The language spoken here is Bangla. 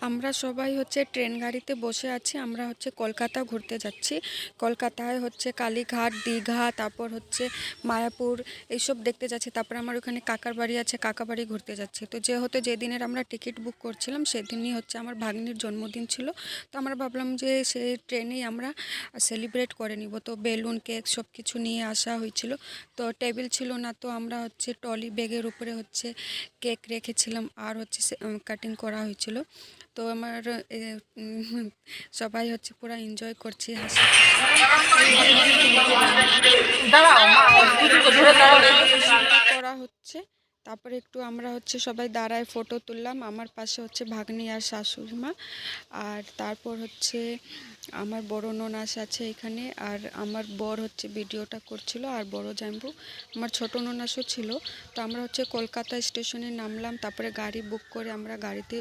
আমরা সবাই হচ্ছে ট্রেন গাড়িতে বসে আছি। আমরা হচ্ছে কলকাতা ঘুরতে যাচ্ছি। কলকাতায় হচ্ছে কালীঘাট, দীঘা, তারপর হচ্ছে মায়াপুর এইসব দেখতে যাচ্ছি। তারপর আমার ওখানে কাকার বাড়ি আছে, কাকা বাড়ি ঘুরতে যাচ্ছি। তো যেহেতু যেদিনের আমরা টিকিট বুক করছিলাম সেদিনই হচ্ছে আমার ভাগ্নির জন্মদিন ছিল। তো আমরা ভাবলাম যে সেই ট্রেনেই আমরা সেলিব্রেট করে নিব। তো বেলুন, কেক সব কিছু নিয়ে আসা হয়েছিল। তো টেবিল ছিল না, তো আমরা হচ্ছে ট্রলি ব্যাগের উপরে হচ্ছে কেক রেখেছিলাম আর হচ্ছে কাটিং করা হয়েছিল। তো আমার সবাই হচ্ছে পুরো এনজয় করছি, হাসি করা হচ্ছে। তারপরে একটু আমরা হচ্ছে সবাই দাঁড়ায় ফটো তুললাম। আমার পাশে হচ্ছে ভাগ্নি আর শাশুড়ি মা। আর তারপর হচ্ছে আমার বড় ননাস আছে এখানে, আর আমার বর হচ্ছে ভিডিওটা করছিল, আর বড় জামাইবু আমার ছোট ননাসও ছিল। তো আমরা হচ্ছে কলকাতা স্টেশনে নামলাম, তারপরে গাড়ি বুক করে আমরা গাড়িতে